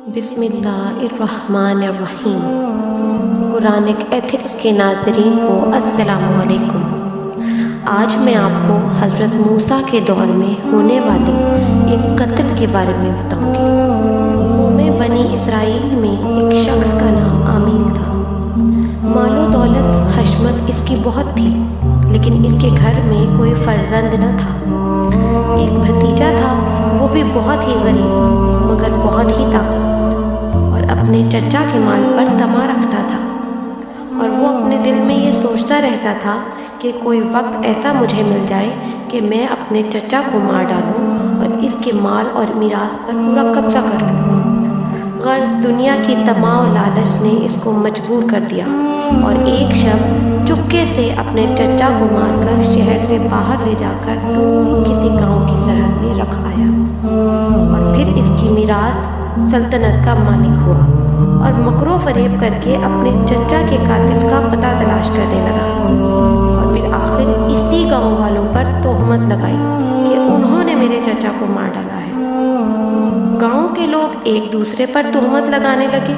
बिस्मिल्लाहिर्रहमानिर्रहीम। Quranic ethics के नाज़रीन को अस्सलामु अलैकुम। आज मैं आपको हज़रत मूसा के दौर में होने वाले एक कत्ल के बारे में बताऊंगी। कौम बनी इसराइल में एक शख्स का नाम आमील था। मालो दौलत हशमत इसकी बहुत थी, लेकिन इसके घर में कोई फर्जंद न था। एक भतीजा था, वो भी बहुत ही गरीब मगर बहुत ही ताकतवर, और अपने चचा के माल पर तमा रखता था। और वो अपने दिल में ये सोचता रहता था कि कोई वक्त ऐसा मुझे मिल जाए कि मैं अपने चचा को मार डालूं और इसके माल और मीरास पर पूरा कब्जा कर लूं। गर्ज दुनिया की तमा और लालच ने इसको मजबूर कर दिया और एक शब चुपके से अपने चचा को मारकर शहर से बाहर ले जाकर दूर किसी गांव की सरहद में रख आया। और फिर इसकी मीरास सल्तनत का मालिक हुआ और मकरो फरेब करके अपने चचा के कातिल का पता तलाश करने लगा। और फिर आखिर इसी गांव वालों पर तोहमत लगाई कि उन्होंने मेरे चचा को मार डाला है। गांव के लोग एक दूसरे पर तोहमत लगाने लगे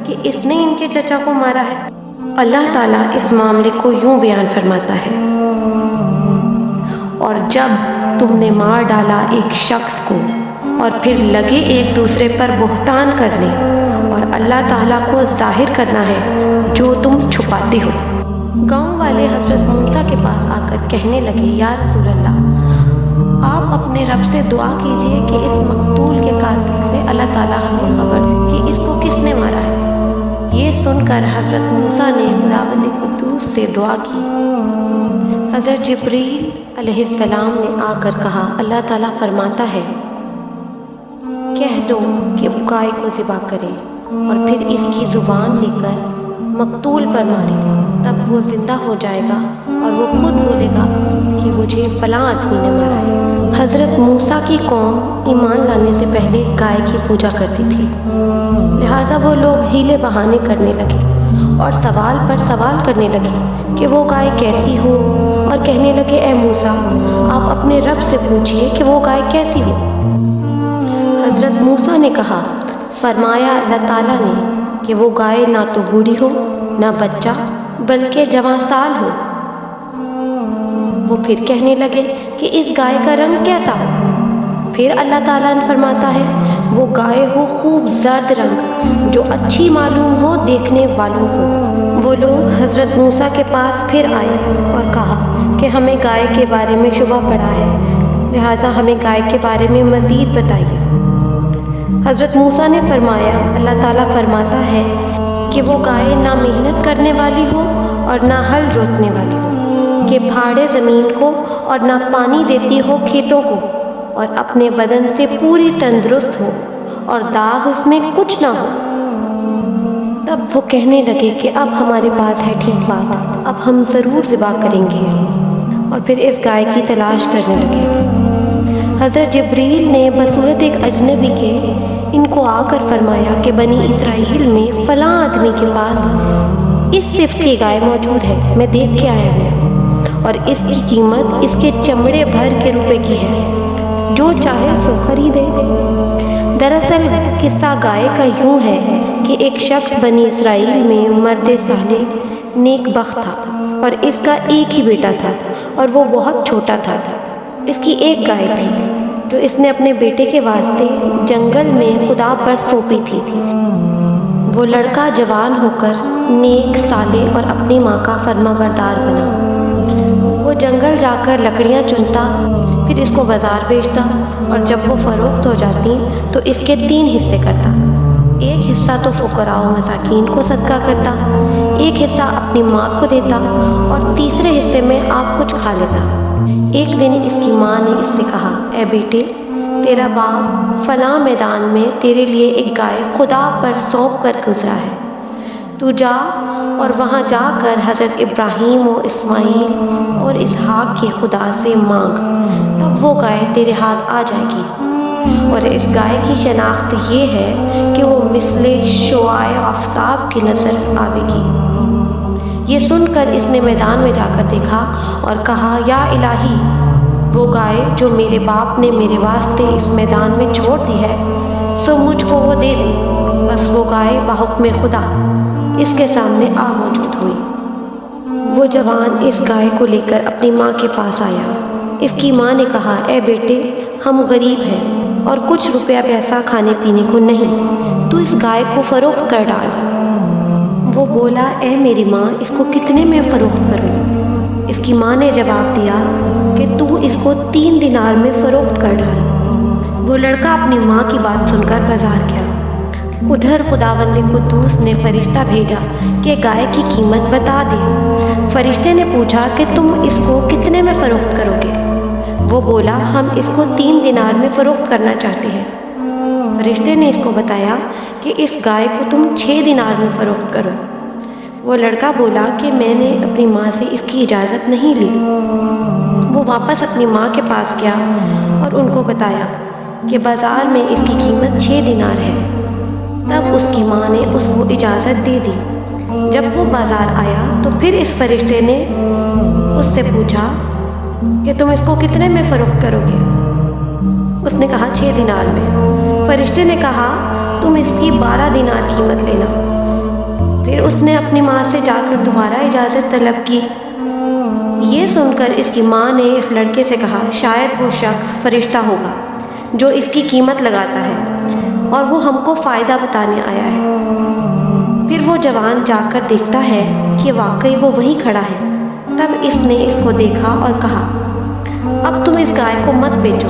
कि इसने इनके चचा को मारा है। अल्लाह ताला इस मामले को यूं बयान फरमाता है, और जब तुमने मार डाला एक शख्स को और फिर लगे एक दूसरे पर बुहतान करने और अल्लाह ताला को जाहिर करना है जो तुम छुपाते हो। गांव वाले हज़रत मूसा के पास आकर कहने लगे, या रसूल अल्लाह, आप अपने रब से दुआ कीजिए कि इस मकतूल के कातिल से अल्लाह ताला हमें खबर कि इसको किसने मारा है। ये सुनकर हज़रत मूसा ने खुदावंद कुद्दूस से दुआ की। हज़रत जिब्रील अलैहिस्सलाम ने आकर कहा, अल्लाह ताला फरमाता है, कह दो कि वो गाय को ज़िबा करें और फिर इसकी ज़ुबान लेकर मकतूल पर मारे, तब वो ज़िंदा हो जाएगा और वो खुद बोलेगा कि मुझे फ़लाँ आदमी ने मारा है। हज़रत मूसा की कौम ईमान लाने से पहले गाय की पूजा करती थी, लिहाजा वो लोग हीले बहाने करने लगे और सवाल पर सवाल करने लगे कि वो गाय कैसी हो, और कहने लगे, ए मूसा, आप अपने रब से पूछिए कि वो गाय कैसी हो। हज़रत मूसा ने कहा, फरमाया अल्लाह ताला ने कि वो गाय ना तो बूढ़ी हो ना बच्चा बल्कि जवां साल हो। वो फिर कहने लगे कि इस गाय का रंग कैसा हो। फिर अल्लाह ताला ने फरमाता है, वो गाय हो खूब जर्द रंग जो अच्छी मालूम हो देखने वालों को। वो लोग हज़रत मूसा के पास फिर आए और कहा कि हमें गाय के बारे में शुबा पड़ा है, लिहाजा हमें गाय के बारे में मज़ीद बताइए। हज़रत मूसा ने फरमाया, अल्लाह ताला फरमाता है कि वो गाय ना मेहनत करने वाली हो और ना हल जोतने वाली हो, कि फाड़े ज़मीन को और ना पानी देती हो खेतों को, और अपने बदन से पूरी तंदुरुस्त हो और दाग उसमें कुछ ना हो। तब वो कहने लगे कि अब हमारे पास है ठीक बात, अब हम ज़रूर ज़िबा करेंगे। और फिर इस गाय की तलाश करने लगे। हज़रत जिब्रील ने बसूरत एक अजनबी के इनको आकर फरमाया कि बनी इसराइल में फ़लाँ आदमी के पास इस सिफ्त की गाय मौजूद है, मैं देख के आया हूँ, और इसकी कीमत इसके चमड़े भर के रुपए की है, जो चाहे सो खरीदे। दरअसल किस्सा गाय का यूं है कि एक शख्स बनी इसराइल में मर्द सालेह नेक बख्त था और इसका एक ही बेटा था और वो बहुत छोटा था। इसकी एक गाय थी जो इसने अपने बेटे के वास्ते जंगल में खुदा पर सौंपी थी। वो लड़का जवान होकर नेक सालेह और अपनी माँ का फर्माबरदार बना। वो जंगल जाकर लकड़ियाँ चुनता, फिर इसको बाज़ार बेचता, और जब वो फ़रोख्त हो जाती तो इसके 3 हिस्से करता। एक हिस्सा तो फ़ुक़रा व मसाकीन को सदका करता, एक हिस्सा अपनी माँ को देता और तीसरे हिस्से में आप कुछ खा लेता। एक दिन इसकी माँ ने इससे कहा, ए बेटे, तेरा बाप फ़लाँ मैदान में तेरे लिए एक गाय खुदा पर सौंप कर गुज़रा है, तू जा और वहाँ जाकर हज़रत इब्राहीम व इस्माईल और इसहाक के खुदा से मांग, तब वो गाय तेरे हाथ आ जाएगी। और इस गाय की शनाख्त ये है कि वो मिसले शुआए आफ्ताब की नज़र आवेगी। ये सुनकर इसने मैदान में जाकर देखा और कहा, या इलाही, वो गाय जो मेरे बाप ने मेरे वास्ते इस मैदान में छोड़ दी है, सो मुझको वो दे दे। بحکم خدا اس کے سامنے آ موجود ہوئی۔ وہ جوان اس گائے کو لے کر اپنی ماں کے پاس آیا۔ اس کی ماں نے کہا، اے بیٹے، ہم غریب ہیں اور کچھ روپیہ پیسہ کھانے پینے کو نہیں، تو اس گائے کو فروخت کر ڈال۔ وہ بولا، اے میری ماں، اس کو کتنے میں فروخت کروں؟ اس کی ماں نے جواب دیا کہ تو اس کو 3 دینار میں فروخت کر ڈال۔ وہ لڑکا اپنی ماں کی بات سن کر بازار گیا۔ ادھر خداوند قدوس نے فرشتہ بھیجا کہ گائے کی قیمت بتا دے۔ فرشتے نے پوچھا کہ تم اس کو کتنے میں فروخت کرو گے؟ وہ بولا، ہم اس کو 3 دینار میں فروخت کرنا چاہتے ہیں۔ فرشتے نے اس کو بتایا کہ اس گائے کو تم 6 دینار میں فروخت کرو۔ وہ لڑکا بولا کہ میں نے اپنی ماں سے اس کی اجازت نہیں لی۔ وہ واپس اپنی ماں کے پاس گیا اور ان کو بتایا کہ بازار میں اس کی قیمت 6 دینار ہے۔ تب اس کی ماں نے اس کو اجازت دے دی۔ جب وہ بازار آیا تو پھر اس فرشتے نے اس سے پوچھا کہ تم اس کو کتنے میں فروخت کرو گے؟ اس نے کہا 6 دینار میں۔ فرشتے نے کہا، تم اس کی 12 دینار قیمت لینا۔ پھر اس نے اپنی ماں سے جا کر دوبارہ اجازت طلب کی۔ یہ سن کر اس کی ماں نے اس لڑکے سے کہا، شاید وہ شخص فرشتہ ہوگا جو اس کی قیمت لگاتا ہے اور وہ ہم کو فائدہ بتانے آیا ہے۔ پھر وہ جوان جا کر دیکھتا ہے کہ واقعی وہ وہیں کھڑا ہے۔ تب اس نے اس کو دیکھا اور کہا، اب تم اس گائے کو مت بیچو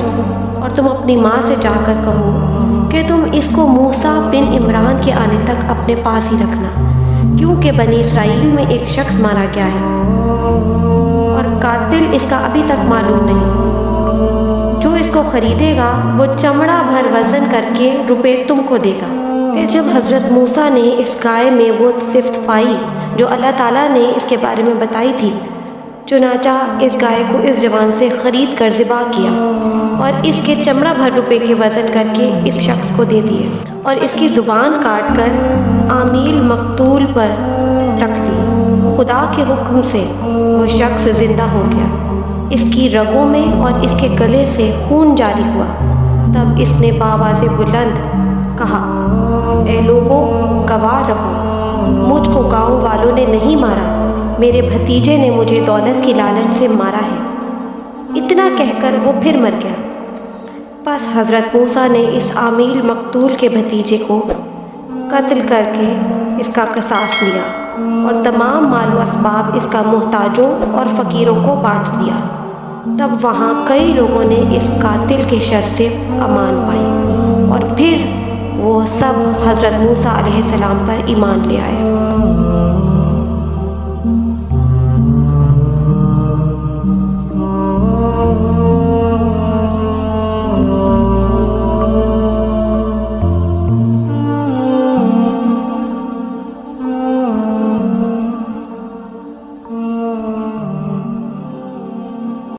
اور تم اپنی ماں سے جا کر کہو کہ تم اس کو موسیٰ بن عمران کے آنے تک اپنے پاس ہی رکھنا، کیونکہ بنی اسرائیل میں ایک شخص مارا گیا ہے اور قاتل اس کا ابھی تک معلوم نہیں۔ جو اس کو خریدے گا وہ چمڑا بھر وزن کر کے روپے تم کو دے گا۔ پھر جب حضرت موسیٰ نے اس گائے میں وہ صفت پائی جو اللہ تعالیٰ نے اس کے بارے میں بتائی تھی، چنانچہ اس گائے کو اس جوان سے خرید کر ذبح کیا اور اس کے چمڑا بھر روپے کے وزن کر کے اس شخص کو دے دیے اور اس کی زبان کاٹ کر عامیل مقتول پر رکھ دی۔ خدا کے حکم سے وہ شخص زندہ ہو گیا۔ اس کی رگوں میں اور اس کے گلے سے خون جاری ہوا۔ تب اس نے بآواز بلند کہا، اے لوگوں، گواہ رہو، مجھ کو گاؤں والوں نے نہیں مارا، میرے بھتیجے نے مجھے دولت کی لالچ سے مارا ہے۔ اتنا کہہ کر وہ پھر مر گیا۔ پس حضرت موسیٰ نے اس عامیل مقتول کے بھتیجے کو قتل کر کے اس کا قصاص لیا اور تمام مال و اسباب اس کا محتاجوں اور فقیروں کو بانٹ دیا۔ تب وہاں کئی لوگوں نے اس قاتل کے شر سے امان پائی اور پھر وہ سب حضرت موسیٰ علیہ السلام پر ایمان لے آئے۔